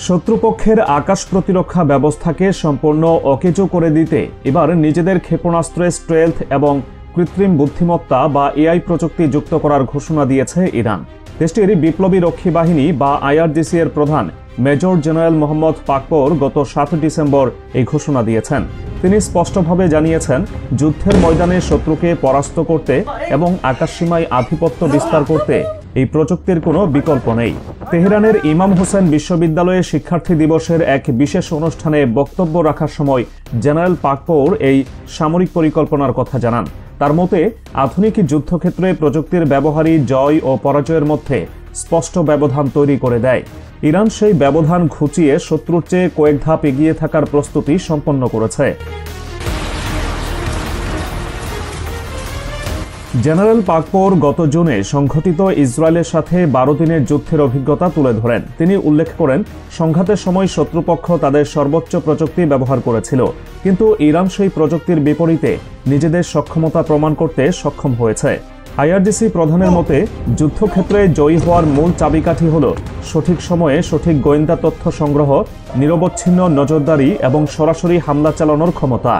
শত্রুপক্ষের আকাশ প্রতিরক্ষা ব্যবস্থাকে সম্পূর্ণ অকেজো করে দিতে এবার নিজেদের ক্ষেপণাস্ত্রে স্টেলথ এবং কৃত্রিম বুদ্ধিমত্তা বা এআই প্রযুক্তি যুক্ত করার ঘোষণা দিয়েছে ইরান। দেশটির বিপ্লবী রক্ষী বাহিনী বা আইআরজিসি এর প্রধান মেজর জেনারেল মোহাম্মদ পাকপোর গত ৭ ডিসেম্বর এই ঘোষণা দিয়েছেন। তিনি স্পষ্টভাবে জানিয়েছেন, যুদ্ধের ময়দানে শত্রুকে পরাস্ত করতে এবং আকাশসীমায় আধিপত্য বিস্তার করতে এই প্রযুক্তির কোনো বিকল্প নেই। তেহরানের ইমাম হোসেন বিশ্ববিদ্যালয়ে শিক্ষার্থী দিবসের এক বিশেষ অনুষ্ঠানে বক্তব্য রাখার সময় জেনারেল পাকপোর এই সামরিক পরিকল্পনার কথা জানান। তার মতে, আধুনিক যুদ্ধক্ষেত্রে প্রযুক্তির ব্যবহারই জয় ও পরাজয়ের মধ্যে স্পষ্ট ব্যবধান তৈরি করে দেয়। ইরান সেই ব্যবধান ঘুচিয়ে শত্রুর চেয়ে কয়েক ধাপ এগিয়ে থাকার প্রস্তুতি সম্পন্ন করেছে। জেনারেল পাকপোর গত জুনে সংঘটিত ইসরায়েলের সাথে ১২ দিনের যুদ্ধের অভিজ্ঞতা তুলে ধরেন। তিনি উল্লেখ করেন, সংঘাতের সময় শত্রুপক্ষ তাদের সর্বোচ্চ প্রযুক্তি ব্যবহার করেছিল, কিন্তু ইরান সেই প্রযুক্তির বিপরীতে নিজেদের সক্ষমতা প্রমাণ করতে সক্ষম হয়েছে। আইআরজিসি প্রধানের মতে, যুদ্ধক্ষেত্রে জয়ী হওয়ার মূল চাবিকাঠি হল সঠিক সময়ে সঠিক গোয়েন্দা তথ্য সংগ্রহ, নিরবচ্ছিন্ন নজরদারি এবং সরাসরি হামলা চালানোর ক্ষমতা।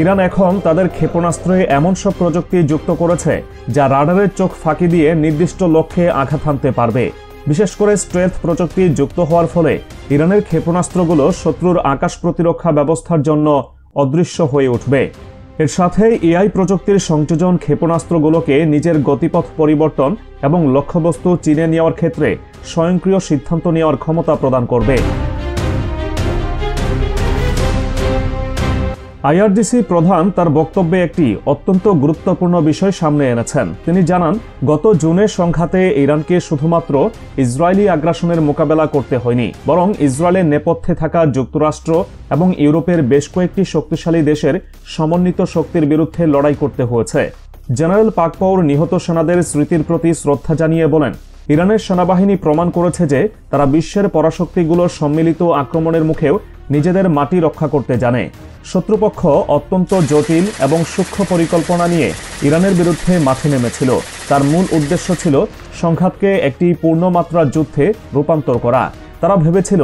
ইরান এখন তাদের ক্ষেপণাস্ত্রে এমন সব প্রযুক্তি যুক্ত করেছে যা রাডারের চোখ ফাঁকি দিয়ে নির্দিষ্ট লক্ষ্যে আঘাত হানতে পারবে। বিশেষ করে স্ট্রেলথ প্রযুক্তি যুক্ত হওয়ার ফলে ইরানের ক্ষেপণাস্ত্রগুলো শত্রুর আকাশ প্রতিরক্ষা ব্যবস্থার জন্য অদৃশ্য হয়ে উঠবে। এর সাথে এআই প্রযুক্তির সংযোজন ক্ষেপণাস্ত্রগুলোকে নিজের গতিপথ পরিবর্তন এবং লক্ষ্যবস্তু চিনে নেওয়ার ক্ষেত্রে স্বয়ংক্রিয় সিদ্ধান্ত নেওয়ার ক্ষমতা প্রদান করবে। আইআরজিসি প্রধান তার বক্তব্যে একটি অত্যন্ত গুরুত্বপূর্ণ বিষয় সামনে এনেছেন। তিনি জানান, গত জুনের সংঘাতে ইরানকে শুধুমাত্র ইসরায়েলি আগ্রাসনের মোকাবেলা করতে হয়নি, বরং ইসরায়েলের নেপথ্যে থাকা যুক্তরাষ্ট্র এবং ইউরোপের বেশ কয়েকটি শক্তিশালী দেশের সমন্বিত শক্তির বিরুদ্ধে লড়াই করতে হয়েছে। জেনারেল পাকপোর নিহত সেনাদের স্মৃতির প্রতি শ্রদ্ধা জানিয়ে বলেন, ইরানের সেনাবাহিনী প্রমাণ করেছে যে তারা বিশ্বের পরাশক্তিগুলোর সম্মিলিত আক্রমণের মুখেও নিজেদের মাটি রক্ষা করতে জানে। শত্রুপক্ষ অত্যন্ত জটিল এবং সূক্ষ্ম পরিকল্পনা নিয়ে ইরানের বিরুদ্ধে মাঠে নেমেছিল। তার মূল উদ্দেশ্য ছিল সংঘাতকে একটি পূর্ণমাত্রা যুদ্ধে রূপান্তর করা। তারা ভেবেছিল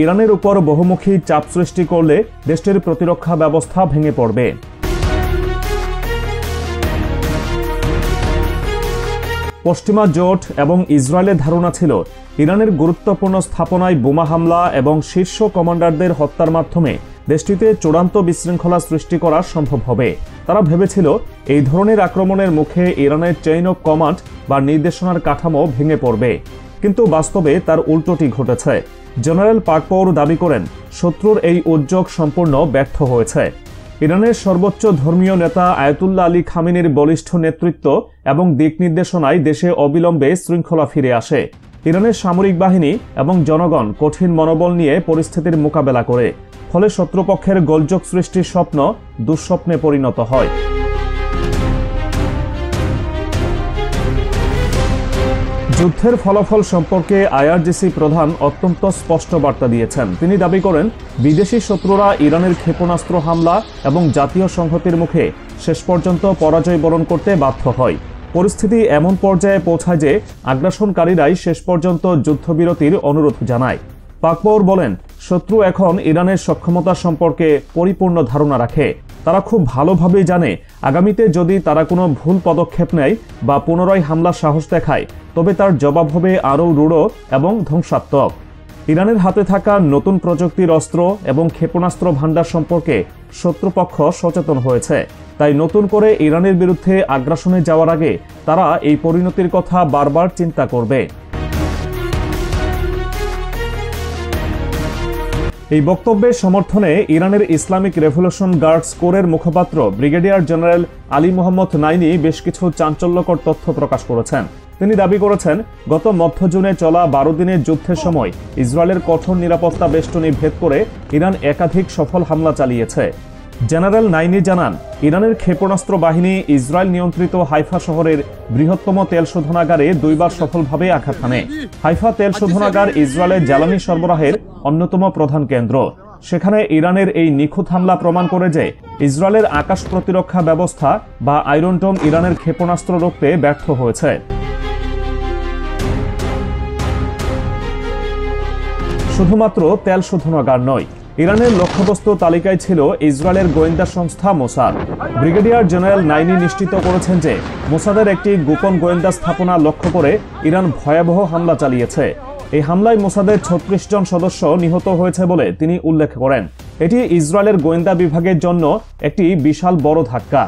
ইরানের উপর বহুমুখী চাপ সৃষ্টি করলে দেশটির প্রতিরক্ষা ব্যবস্থা ভেঙে পড়বে। পশ্চিমা জোট এবং ইসরায়েলের ধারণা ছিল ইরানের গুরুত্বপূর্ণ স্থাপনায় বোমা হামলা এবং শীর্ষ কমান্ডারদের হত্যার মাধ্যমে দেশটিতে চূড়ান্ত বিশৃঙ্খলা সৃষ্টি করা সম্ভব হবে। তারা ভেবেছিল এই ধরনের আক্রমণের মুখে ইরানের চেইন অফ কমান্ড বা নির্দেশনার কাঠামো ভেঙে পড়বে, কিন্তু বাস্তবে তার উল্টোটি ঘটেছে। জেনারেল পাকপোর দাবি করেন, শত্রুর এই উদ্যোগ সম্পূর্ণ ব্যর্থ হয়েছে। ইরানের সর্বোচ্চ ধর্মীয় নেতা আয়াতুল্লাহ আলী খামেনির বলিষ্ঠ নেতৃত্ব এবং দিক নির্দেশনায় দেশে অবিলম্বে শৃঙ্খলা ফিরে আসে। ইরানের সামরিক বাহিনী এবং জনগণ কঠিন মনোবল নিয়ে পরিস্থিতির মোকাবেলা করে, ফলে শত্রুপক্ষের গোলযোগ সৃষ্টির স্বপ্ন দুঃস্বপ্নে পরিণত হয়। যুদ্ধের ফলাফল সম্পর্কে আইআরজিসি প্রধান অত্যন্ত স্পষ্ট বার্তা দিয়েছেন। তিনি দাবি করেন, বিদেশি শত্রুরা ইরানের ক্ষেপণাস্ত্র হামলা এবং জাতীয় সংহতির মুখে শেষ পর্যন্ত পরাজয় বরণ করতে বাধ্য হয়। পরিস্থিতি এমন পর্যায়ে পৌঁছায় যে আগ্রাসনকারীরাই শেষ পর্যন্ত যুদ্ধবিরতির অনুরোধ জানায়। পাকপোর বলেন, শত্রু এখন ইরানের সক্ষমতা সম্পর্কে পরিপূর্ণ ধারণা রাখে। তারা খুব ভালোভাবেই জানে আগামীতে যদি তারা কোনো ভুল পদক্ষেপ নেয় বা পুনরায় হামলার সাহস দেখায়, তবে তার জবাব হবে আরও রূঢ় এবং ধ্বংসাত্মক। ইরানের হাতে থাকা নতুন প্রযুক্তির অস্ত্র এবং ক্ষেপণাস্ত্র ভান্ডার সম্পর্কে শত্রুপক্ষ সচেতন হয়েছে। তাই নতুন করে ইরানের বিরুদ্ধে আগ্রাসনে যাওয়ার আগে তারা এই পরিণতির কথা বারবার চিন্তা করবে। এই বক্তব্যের সমর্থনে ইরানের ইসলামিক রেভলিউশন গার্ডস কোরের মুখপাত্র ব্রিগেডিয়ার জেনারেল আলী মোহাম্মদ নাইনি বেশ কিছু চাঞ্চল্যকর তথ্য প্রকাশ করেছেন। তিনি দাবি করেছেন, গত মধ্য জুনে চলা ১২ দিনের যুদ্ধের সময় ইসরায়েলের কঠোর নিরাপত্তা বেষ্টনী ভেদ করে ইরান একাধিক সফল হামলা চালিয়েছে। জেনারেল নাইনি জানান, ইরানের ক্ষেপণাস্ত্র বাহিনী ইসরায়েল নিয়ন্ত্রিত হাইফা শহরের বৃহত্তম তেল শোধনাগারে ২ বার সফলভাবে আঘাত হানে। হাইফা তেল শোধনাগার ইসরায়েলের জ্বালানি সরবরাহের অন্যতম প্রধান কেন্দ্র। সেখানে ইরানের এই নিখুঁত হামলা প্রমাণ করে যে ইসরায়েলের আকাশ প্রতিরক্ষা ব্যবস্থা বা আয়রন ডোম ইরানের ক্ষেপণাস্ত্র রুখতে ব্যর্থ হয়েছে। শুধুমাত্র তেল শোধনাগার নয়, ইরানের লক্ষ্যবস্তু তালিকায় ছিল ইসরায়েলের গোয়েন্দা সংস্থা মোসাদ। ব্রিগেডিয়ার জেনারেল নাইনি নিশ্চিত করেছেন যে মোসাদের একটি গোপন গোয়েন্দা স্থাপনা লক্ষ্য করে ইরান ভয়াবহ হামলা চালিয়েছে। এই হামলায় মোসাদের ৩৬ জন সদস্য নিহত হয়েছে বলে তিনি উল্লেখ করেন। এটি ইসরায়েলের গোয়েন্দা বিভাগের জন্য একটি বিশাল বড় ধাক্কা।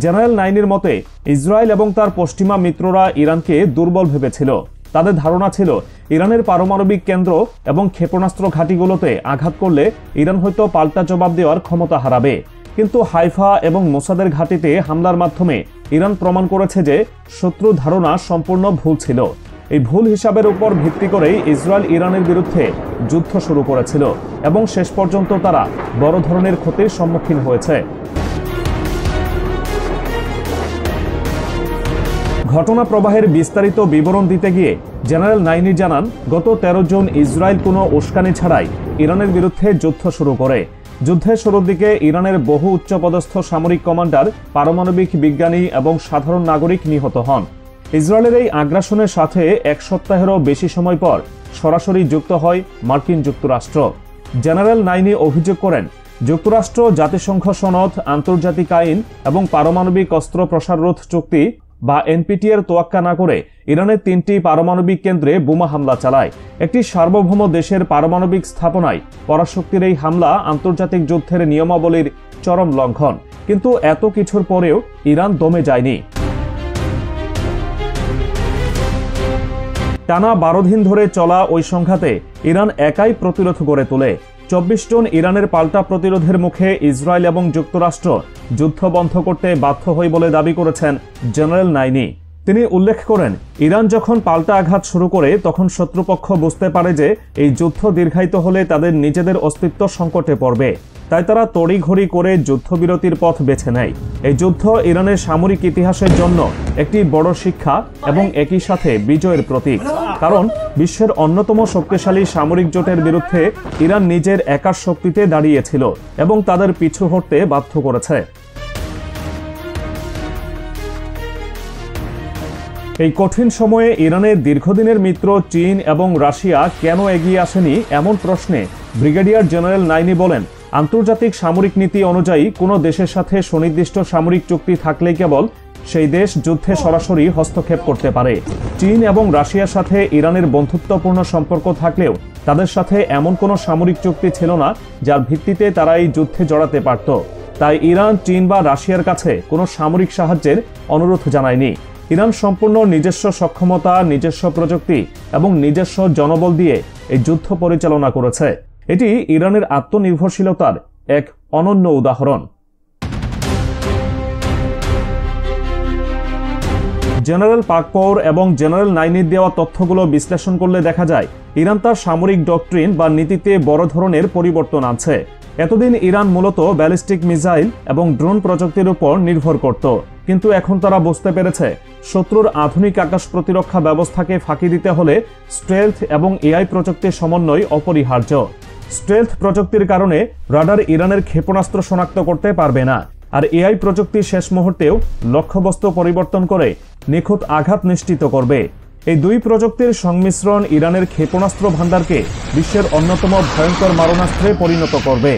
জেনারেল নাইনির মতে, ইসরায়েল এবং তার পশ্চিমা মিত্ররা ইরানকে দুর্বল ভেবেছিল। তাদের ধারণা ছিল ইরানের পারমাণবিক কেন্দ্র এবং ক্ষেপণাস্ত্র ঘাঁটিগুলোতে আঘাত করলে ইরান হয়তো পাল্টা জবাব দেওয়ার ক্ষমতা হারাবে। কিন্তু হাইফা এবং মোসাদের ঘাঁটিতে হামলার মাধ্যমে ইরান প্রমাণ করেছে যে শত্রুর ধারণা সম্পূর্ণ ভুল ছিল। এই ভুল হিসাবের উপর ভিত্তি করেই ইসরায়েল ইরানের বিরুদ্ধে যুদ্ধ শুরু করেছিল এবং শেষ পর্যন্ত তারা বড় ধরনের ক্ষতির সম্মুখীন হয়েছে। ঘটনা প্রবাহের বিস্তারিত বিবরণ দিতে গিয়ে জেনারেল নাইনি জানান, গত ১৩ জুন ইসরায়েল কোনো উস্কানি ছাড়াই ইরানের বিরুদ্ধে যুদ্ধ শুরু করে। যুদ্ধের শুরুর দিকে ইরানের বহু উচ্চপদস্থ সামরিক কমান্ডার, পারমাণবিক বিজ্ঞানী এবং সাধারণ নাগরিক নিহত হন। ইসরায়েলের এই আগ্রাসনের সাথে এক সপ্তাহেরও বেশি সময় পর সরাসরি যুক্ত হয় মার্কিন যুক্তরাষ্ট্র। জেনারেল নাইনি অভিযোগ করেন, যুক্তরাষ্ট্র জাতিসংঘ সনদ, আন্তর্জাতিক আইন এবং পারমাণবিক অস্ত্র প্রসাররোধ চুক্তি বা এনপিটি এর তোয়াক্কা না করে ইরানের ৩টি পারমাণবিক কেন্দ্রে বোমা হামলা চালায়। একটি সার্বভৌম দেশের পারমাণবিক স্থাপনায় পরাশক্তির এই হামলা আন্তর্জাতিক যুদ্ধের নিয়মাবলীর চরম লঙ্ঘন। কিন্তু এত কিছুর পরেও ইরান দমে যায়নি। টানা ১২ দিন ধরে চলা ওই সংঘাতে ইরান একাই প্রতিরোধ গড়ে তোলে। ২৪ জন ইরানের পাল্টা প্রতিরোধের মুখে ইসরায়েল এবং যুক্তরাষ্ট্র যুদ্ধ বন্ধ করতে বাধ্য হয় বলে দাবি করেছেন জেনারেল নাইনি। তিনি উল্লেখ করেন, ইরান যখন পাল্টা আঘাত শুরু করে তখন শত্রুপক্ষ বুঝতে পারে যে এই যুদ্ধ দীর্ঘায়িত হলে তাদের নিজেদের অস্তিত্ব সংকটে পড়বে। তাই তারা তড়িঘড়ি করে যুদ্ধবিরতির পথ বেছে নেয়। এই যুদ্ধ ইরানের সামরিক ইতিহাসের জন্য একটি বড় শিক্ষা এবং একই সাথে বিজয়ের প্রতীক। কারণ বিশ্বের অন্যতম শক্তিশালী সামরিক জোটের বিরুদ্ধে ইরান নিজের একার শক্তিতে দাঁড়িয়েছিল এবং তাদের পিছু হটতে বাধ্য করেছে। এই কঠিন সময়ে ইরানের দীর্ঘদিনের মিত্র চীন এবং রাশিয়া কেন এগিয়ে আসেনি এমন প্রশ্নে ব্রিগেডিয়ার জেনারেল নাইনি বলেন, আন্তর্জাতিক সামরিক নীতি অনুযায়ী কোনো দেশের সাথে সুনির্দিষ্ট সামরিক চুক্তি থাকলেই কেবল সেই দেশ যুদ্ধে সরাসরি হস্তক্ষেপ করতে পারে। চীন এবং রাশিয়ার সাথে ইরানের বন্ধুত্বপূর্ণ সম্পর্ক থাকলেও তাদের সাথে এমন কোনো সামরিক চুক্তি ছিল না যার ভিত্তিতে তারা এই যুদ্ধে জড়াতে পারত। তাই ইরান চীন বা রাশিয়ার কাছে কোনো সামরিক সাহায্যের অনুরোধ জানায়নি। ইরান সম্পূর্ণ নিজস্ব সক্ষমতা, নিজস্ব প্রযুক্তি এবং নিজস্ব জনবল দিয়ে এই যুদ্ধ পরিচালনা করেছে। এটি ইরানের আত্মনির্ভরশীলতার এক অনন্য উদাহরণ। জেনারেল পাকপোর এবং জেনারেল নাইনির দেওয়া তথ্যগুলো বিশ্লেষণ করলে দেখা যায় ইরান তার সামরিক ডক্ট্রিন বা নীতিতে বড় ধরনের পরিবর্তন আনছে। এতদিন ইরান মূলত ব্যালিস্টিক মিসাইল এবং ড্রোন প্রযুক্তির উপর নির্ভর করত, কিন্তু এখন তারা বুঝতে পেরেছে শত্রুর আধুনিক আকাশ প্রতিরক্ষা ব্যবস্থাকে ফাঁকি দিতে হলে স্টেলথ এবং এআই প্রযুক্তির সমন্বয় অপরিহার্য। স্টেলথ প্রযুক্তির কারণে রাডার ইরানের ক্ষেপণাস্ত্র শনাক্ত করতে পারবে না, আর এআই প্রযুক্তি শেষ মুহূর্তেও লক্ষ্যবস্তু পরিবর্তন করে নিখুঁত আঘাত নিশ্চিত করবে। এই দুই প্রযুক্তির সংমিশ্রণ ইরানের ক্ষেপণাস্ত্র ভান্ডারকে বিশ্বের অন্যতম ভয়ঙ্কর মারণাস্ত্রে পরিণত করবে।